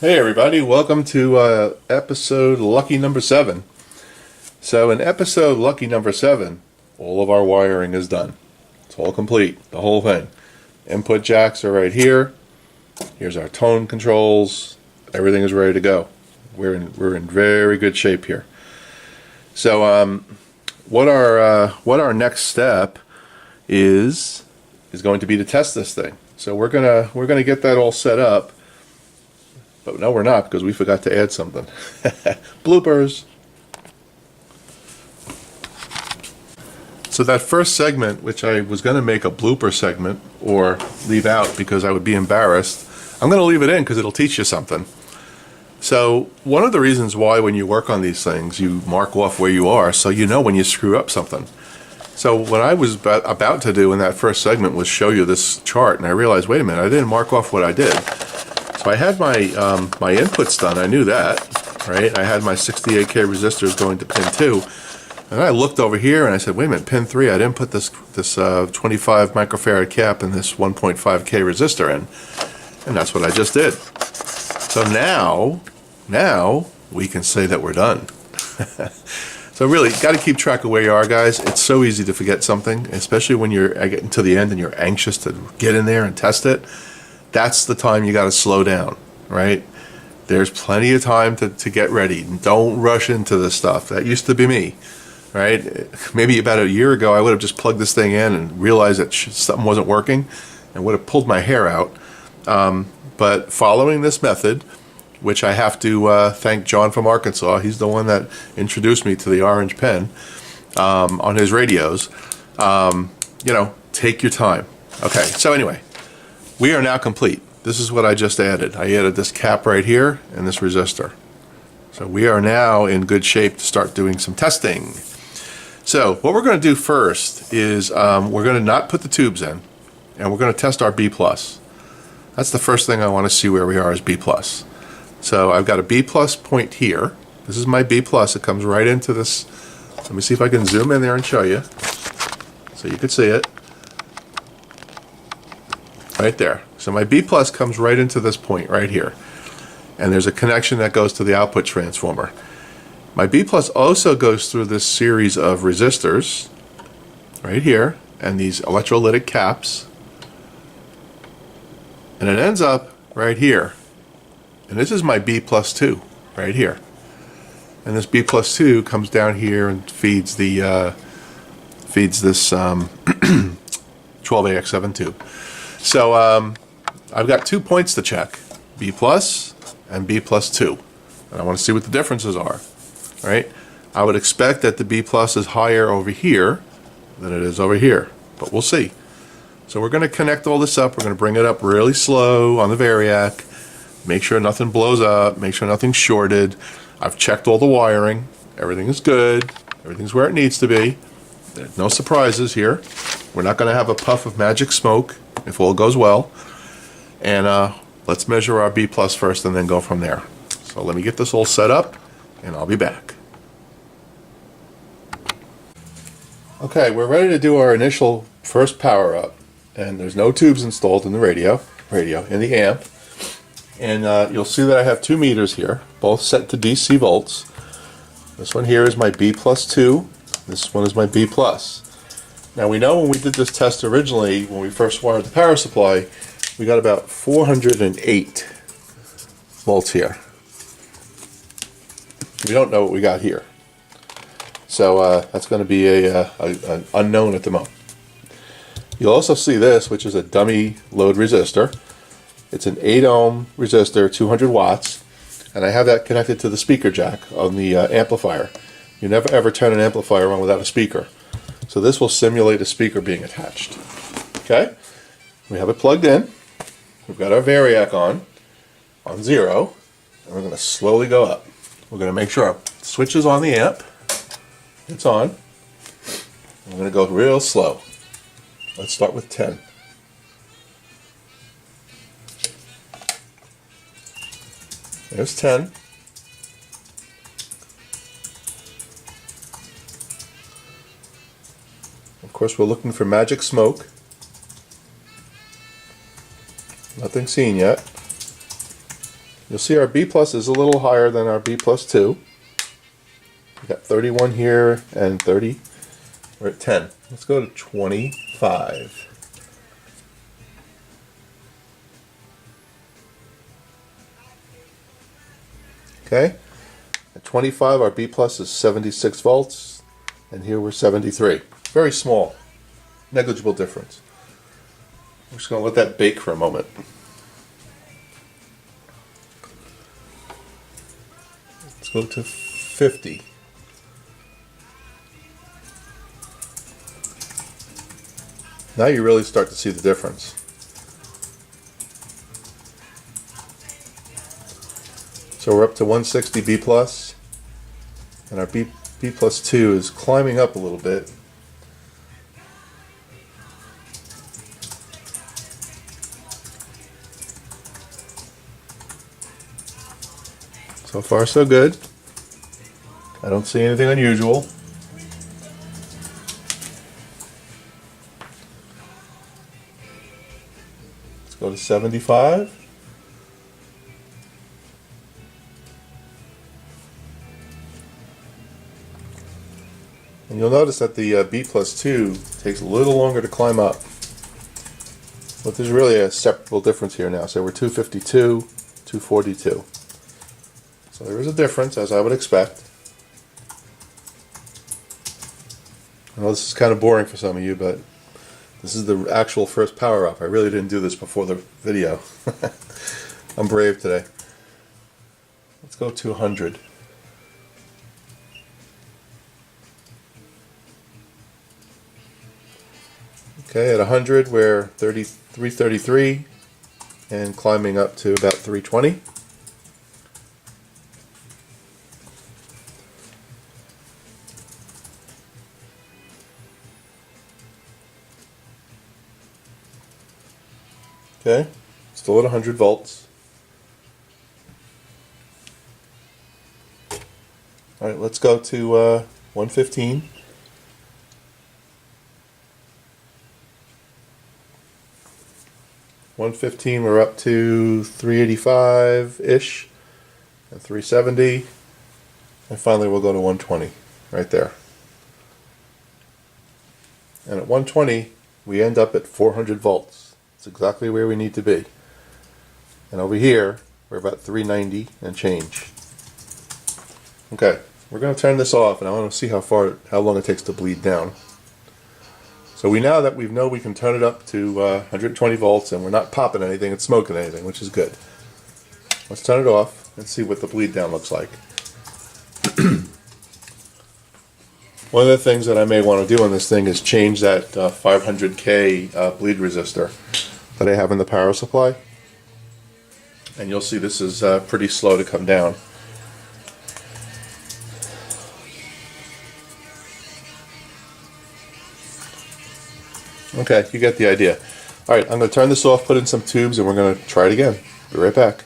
Hey everybody, welcome to episode lucky number 7. So in episode lucky number 7, all of our wiring is done. It's all complete, the whole thing. Input jacks are right here. Here's our tone controls. Everything is ready to go. We're in very good shape here. So what our next step is going to be to test this thing. So we're gonna get that all set up. But no, we're not, because we forgot to add something. Bloopers. So that first segment, which I was going to make a blooper segment or leave out because I would be embarrassed, I'm going to leave it in because it'll teach you something. So one of the reasons why when you work on these things, you mark off where you are so you know when you screw up something. So what I was about to do in that first segment was show you this chart, and I realized, wait a minute, I didn't mark off what I did. So I had my my inputs done. I knew that, right? I had my 68K resistors going to pin 2, and I looked over here and I said, wait a minute, pin 3. I didn't put this 25 microfarad cap and this 1.5K resistor in, and that's what I just did. So now we can say that we're done. So really, got to keep track of where you are, guys. It's so easy to forget something, especially when you're getting to the end and you're anxious to get in there and test it. That's the time you got to slow down, right? There's plenty of time to get ready. Don't rush into this stuff. That used to be me, right? Maybe about a year ago, I would have just plugged this thing in and realized that something wasn't working and would have pulled my hair out. But following this method, which I have to thank John from Arkansas, he's the one that introduced me to the orange pen on his radios, take your time. Okay, so anyway. We are now complete. This is what I just added. I added this cap right here and this resistor. So we are now in good shape to start doing some testing. So what we're going to do first is we're going to not put the tubes in, and we're going to test our B+. That's the first thing I want to see where we are is B+. So I've got a B+ point here. This is my B+. It comes right into this. Let me see if I can zoom in there and show you so you can see it. Right there. So my B+ comes right into this point right here. And there's a connection that goes to the output transformer. My B+ also goes through this series of resistors right here and these electrolytic caps. And it ends up right here. And this is my B+2 right here. And this B+2 comes down here and feeds the feeds this 12AX7 tube. So I've got 2 points to check, B+ and B+2, and I want to see what the differences are, right? I would expect that the B+ is higher over here than it is over here, but we'll see. So we're going to connect all this up. We're going to bring it up really slow on the variac, make sure nothing blows up, make sure nothing's shorted. I've checked all the wiring. Everything is good. Everything's where it needs to be. There's no surprises here. We're not going to have a puff of magic smoke if all goes well. And let's measure our B+ first and then go from there. So let me get this all set up and I'll be back. Okay, we're ready to do our initial first power up, and there's no tubes installed in the in the amp. And you'll see that I have 2 meters here, both set to DC volts. This one here is my B+2. This one is my B+. Now we know when we did this test originally, when we first wired the power supply, we got about 408 volts here. We don't know what we got here. So that's going to be an unknown at the moment. You'll also see this, which is a dummy load resistor. It's an 8 ohm resistor, 200 watts, and I have that connected to the speaker jack on the amplifier. You never ever turn an amplifier on without a speaker. So this will simulate a speaker being attached. Okay? We have it plugged in. We've got our variac on 0, and we're going to slowly go up. We're going to make sure our switch is on the amp. It's on. I'm going to go real slow. Let's start with 10. There's 10. Of course, we're looking for magic smoke. Nothing seen yet. You'll see our B plus is a little higher than our B plus 2. We got 31 here and 30. We're at 10. Let's go to 25. Okay, at 25 our B plus is 76 volts, and here we're 73. Very small, negligible difference. I'm just going to let that bake for a moment. Let's go to 50. Now you really start to see the difference. So we're up to 160 B plus, and our B plus 2 is climbing up a little bit. So far so good. I don't see anything unusual. Let's go to 75. And you'll notice that the B plus 2 takes a little longer to climb up. But there's really a separable difference here now. So we're 252, 242. So there is a difference, as I would expect. I know this is kind of boring for some of you, but this is the actual first power up. I really didn't do this before the video. I'm brave today. Let's go to 100. Okay, at 100 we're 333 and climbing up to about 320. Okay, still at 100 volts. Alright, let's go to 115. We're up to 385-ish and 370, and finally we'll go to 120 right there. And at 120 we end up at 400 volts. It's exactly where we need to be. And over here we're about 390 and change. Okay, we're going to turn this off, and I want to see how long it takes to bleed down. So we know that we can turn it up to 120 volts, and we're not popping anything and smoking anything, which is good. Let's turn it off and see what the bleed down looks like. One of the things that I may want to do on this thing is change that 500K bleed resistor that I have in the power supply. And you'll see this is pretty slow to come down. Okay, you get the idea. Alright, I'm going to turn this off, put in some tubes, and we're going to try it again. Be right back.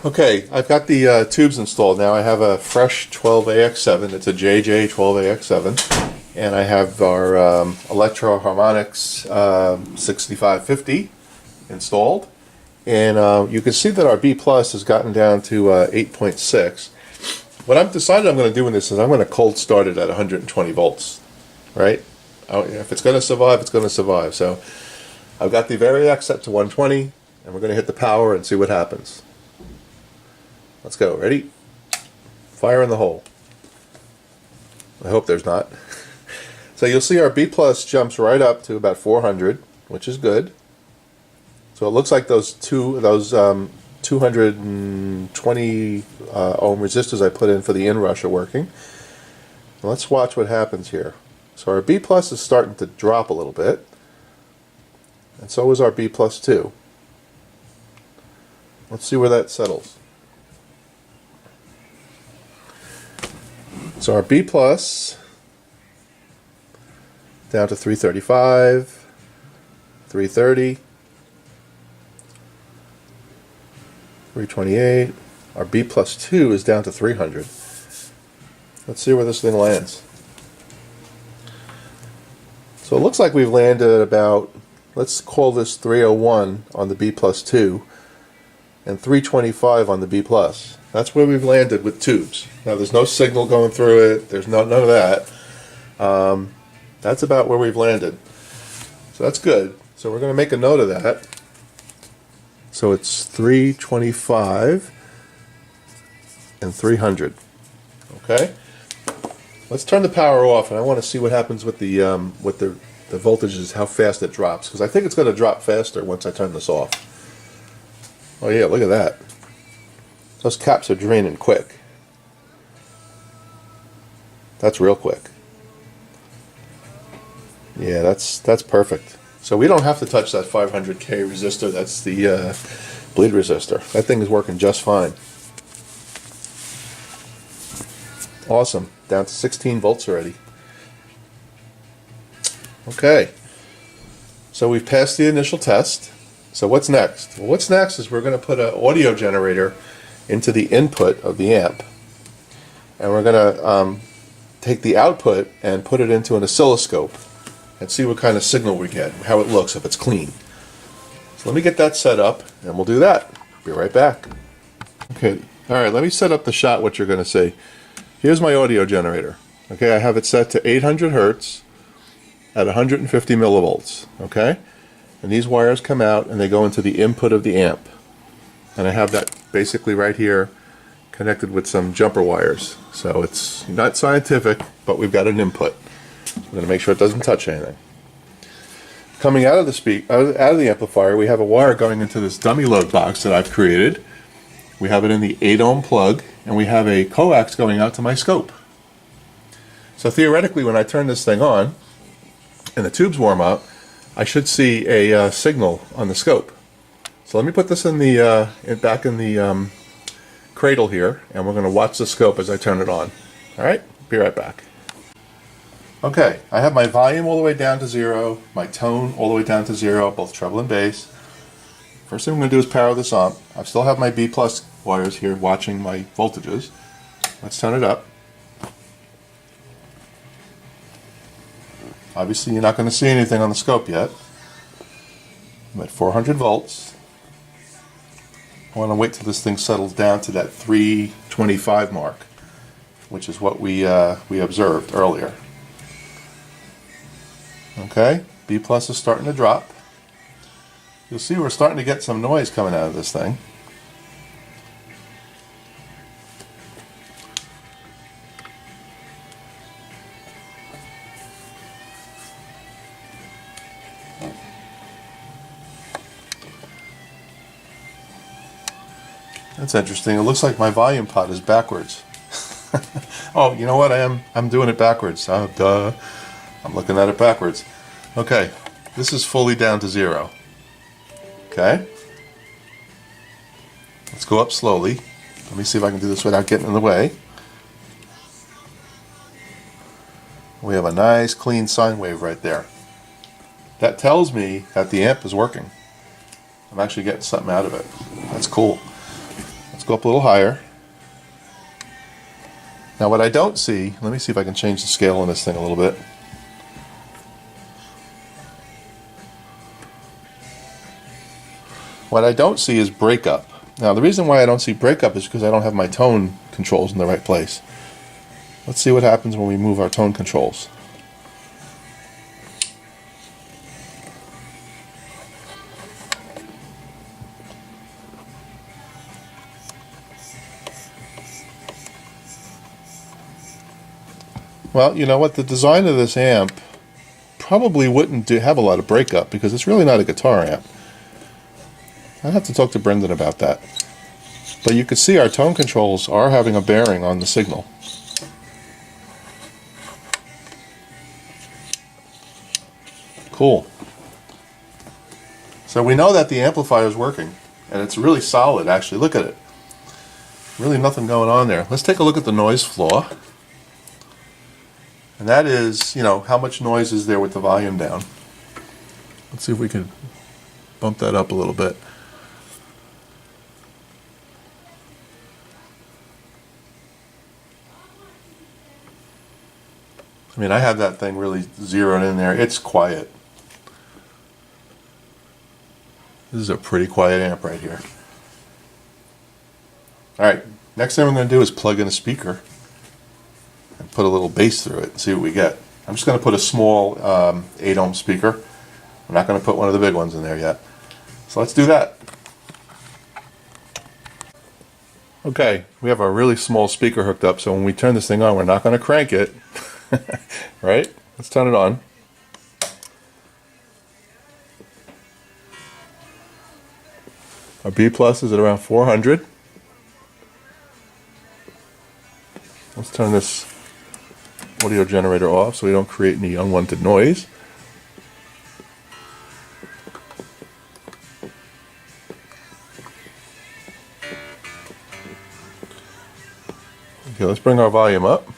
Okay, I've got the tubes installed now. I have a fresh 12AX7. It's a JJ 12AX7. And I have our Electro Harmonics 6550 installed. And you can see that our B plus has gotten down to 8.6. What I've decided I'm going to do in this is I'm going to cold start it at 120 volts. Right? If it's going to survive, it's going to survive. So I've got the Variac set to 120, and we're going to hit the power and see what happens. Let's go. Ready? Fire in the hole. I hope there's not. So you'll see our B plus jumps right up to about 400, which is good. So it looks like those 220 ohm resistors I put in for the inrush are working. Let's watch what happens here. So our B plus is starting to drop a little bit, and so is our B plus 2. Let's see where that settles. So our B plus down to 335, 330, 328. Our B plus 2 is down to 300. Let's see where this thing lands. So it looks like we've landed at about, let's call this 301 on the B plus 2. and 325 on the B+. That's where we've landed with tubes. Now there's no signal going through it, there's none of that. That's about where we've landed. So that's good. So we're going to make a note of that. So it's 325 and 300. Okay? Let's turn the power off, and I want to see what happens with the voltages, how fast it drops, because I think it's going to drop faster once I turn this off. Oh yeah, look at that. Those caps are draining quick. That's real quick. Yeah, that's perfect. So we don't have to touch that 500K resistor. That's the bleed resistor. That thing is working just fine. Awesome. Down to 16 volts already. Okay. So we've passed the initial test. So what's next? Well, what's next is we're going to put an audio generator into the input of the amp. And we're going to take the output and put it into an oscilloscope and see what kind of signal we get, how it looks, if it's clean. So let me get that set up, and we'll do that. Be right back. Okay, alright, let me set up the shot, what you're going to see. Here's my audio generator. Okay, I have it set to 800 hertz at 150 millivolts. Okay, and these wires come out and they go into the input of the amp. And I have that basically right here connected with some jumper wires. So it's not scientific, but we've got an input. We're going to make sure it doesn't touch anything. Coming out of the amplifier, we have a wire going into this dummy load box that I've created. We have it in the 8 ohm plug, and we have a coax going out to my scope. So theoretically, when I turn this thing on and the tubes warm up, I should see a signal on the scope. So let me put this in the back in the cradle here, and we're going to watch the scope as I turn it on. All right, be right back. Okay, I have my volume all the way down to 0, my tone all the way down to 0, both treble and bass. First thing I'm going to do is power this on. I still have my B+ wires here watching my voltages. Let's turn it up. Obviously you're not going to see anything on the scope yet. I'm at 400 volts. I want to wait till this thing settles down to that 325 mark, which is what we observed earlier. Okay, B+ is starting to drop. You'll see we're starting to get some noise coming out of this thing. That's interesting. It looks like my volume pot is backwards. Oh, you know what? I'm doing it backwards. Oh, duh. I'm looking at it backwards. Okay, this is fully down to 0. Okay. Let's go up slowly. Let me see if I can do this without getting in the way. We have a nice clean sine wave right there. That tells me that the amp is working. I'm actually getting something out of it. That's cool. Let's go up a little higher. Now what I don't see, let me see if I can change the scale on this thing a little bit. What I don't see is breakup. Now the reason why I don't see breakup is because I don't have my tone controls in the right place. Let's see what happens when we move our tone controls. Well, you know what? The design of this amp probably wouldn't have a lot of breakup because it's really not a guitar amp. I'll have to talk to Brendan about that. But you can see our tone controls are having a bearing on the signal. Cool. So we know that the amplifier is working, and it's really solid actually. Look at it. Really nothing going on there. Let's take a look at the noise floor. And that is, you know, how much noise is there with the volume down. Let's see if we can bump that up a little bit. I mean, I have that thing really zeroed in there. It's quiet. This is a pretty quiet amp right here. All right, next thing we're going to do is plug in a speaker and put a little bass through it and see what we get. I'm just going to put a small 8 ohm speaker. I'm not going to put one of the big ones in there yet. So let's do that. Okay, we have a really small speaker hooked up, so when we turn this thing on, we're not going to crank it. Right? Let's turn it on. Our B plus is at around 400. Let's turn this audio generator off so we don't create any unwanted noise. Okay, let's bring our volume up.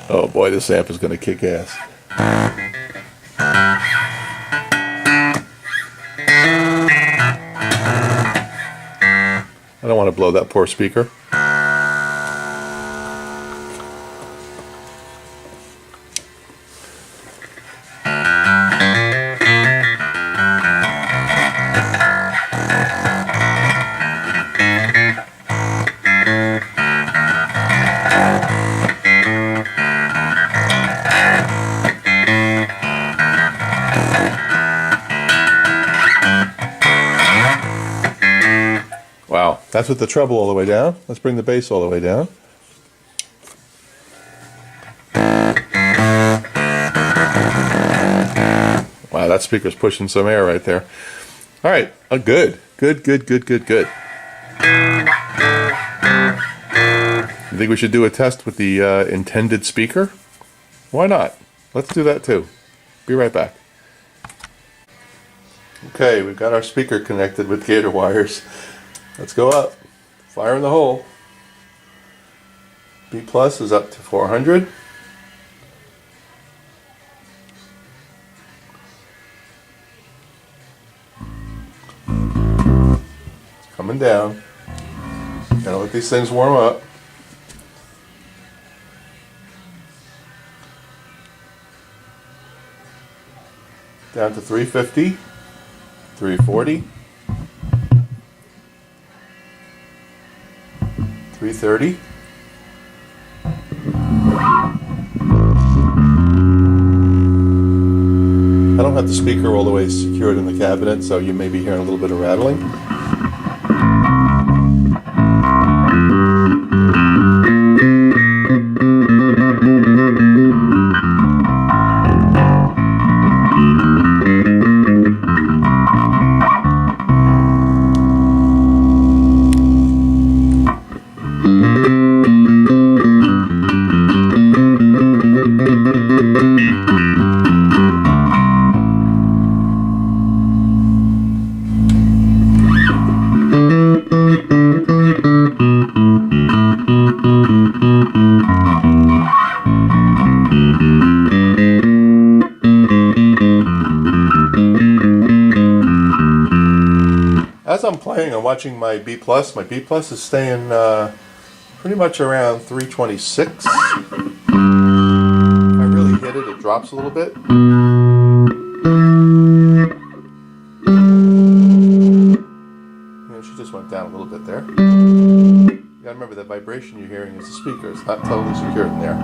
Oh boy, this amp is going to kick ass. I don't want to blow that poor speaker. Wow, that's with the treble all the way down. Let's bring the bass all the way down. Wow, that speaker's pushing some air right there. All right, good. Good. You think we should do a test with the intended speaker? Why not? Let's do that too. Be right back. Okay, we've got our speaker connected with gator wires. Let's go up. Fire in the hole. B plus is up to 400. It's coming down. Gotta let these things warm up. Down to 350, 340. 330. I don't have the speaker all the way secured in the cabinet, so you may be hearing a little bit of rattling. As I'm playing, I'm watching my B plus. My B plus is staying pretty much around 326. If I really hit it, it drops a little bit. And she just went down a little bit there. You gotta remember that vibration you're hearing is the speaker. It's not totally secure in there.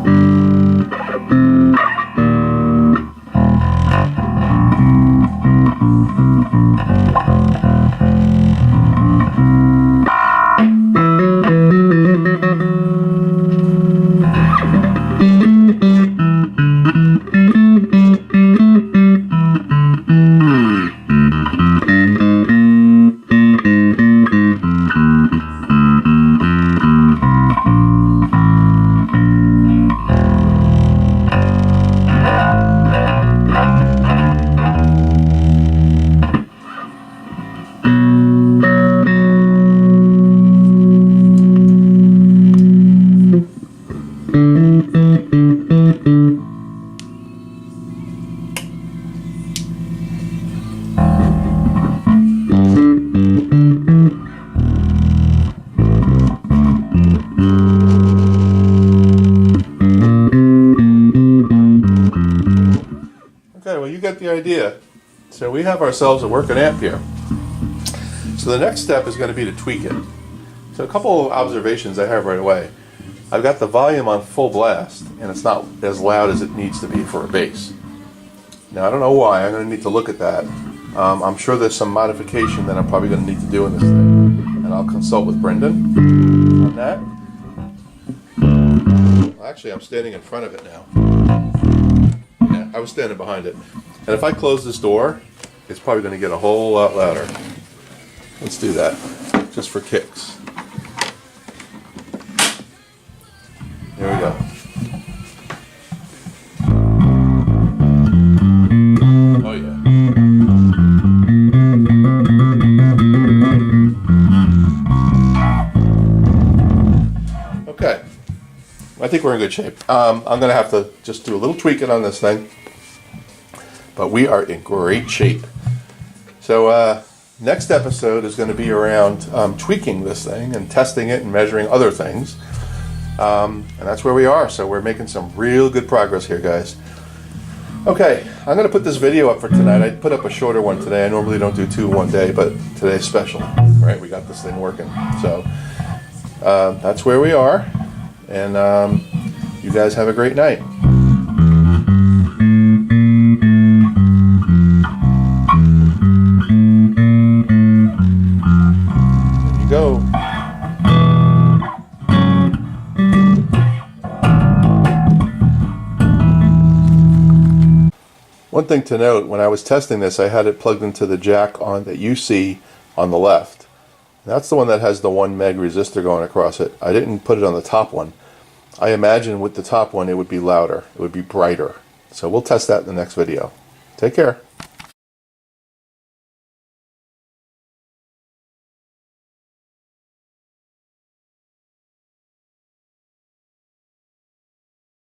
idea. So we have ourselves a working amp here. So the next step is going to be to tweak it. So a couple of observations I have right away. I've got the volume on full blast, and it's not as loud as it needs to be for a bass. Now I don't know why. I'm going to need to look at that. I'm sure there's some modification that I'm probably going to need to do in this thing, and I'll consult with Brendan on that. Well, actually, I'm standing in front of it now. Yeah, I was standing behind it. And if I close this door, it's probably going to get a whole lot louder. Let's do that, just for kicks. There we go. Oh yeah. Okay. I think we're in good shape. I'm going to have to just do a little tweaking on this thing. But we are in great shape. So next episode is going to be around tweaking this thing and testing it and measuring other things. And that's where we are. So we're making some real good progress here, guys. Okay, I'm going to put this video up for tonight. I put up a shorter one today. I normally don't do two in one day, but today's special. Right, we got this thing working. So that's where we are. And you guys have a great night. There you go. One thing to note, when I was testing this, I had it plugged into the jack on that you see on the left. That's the one that has the 1 meg resistor going across it. I didn't put it on the top one. I imagine with the top one it would be louder, it would be brighter. So we'll test that in the next video. Take care.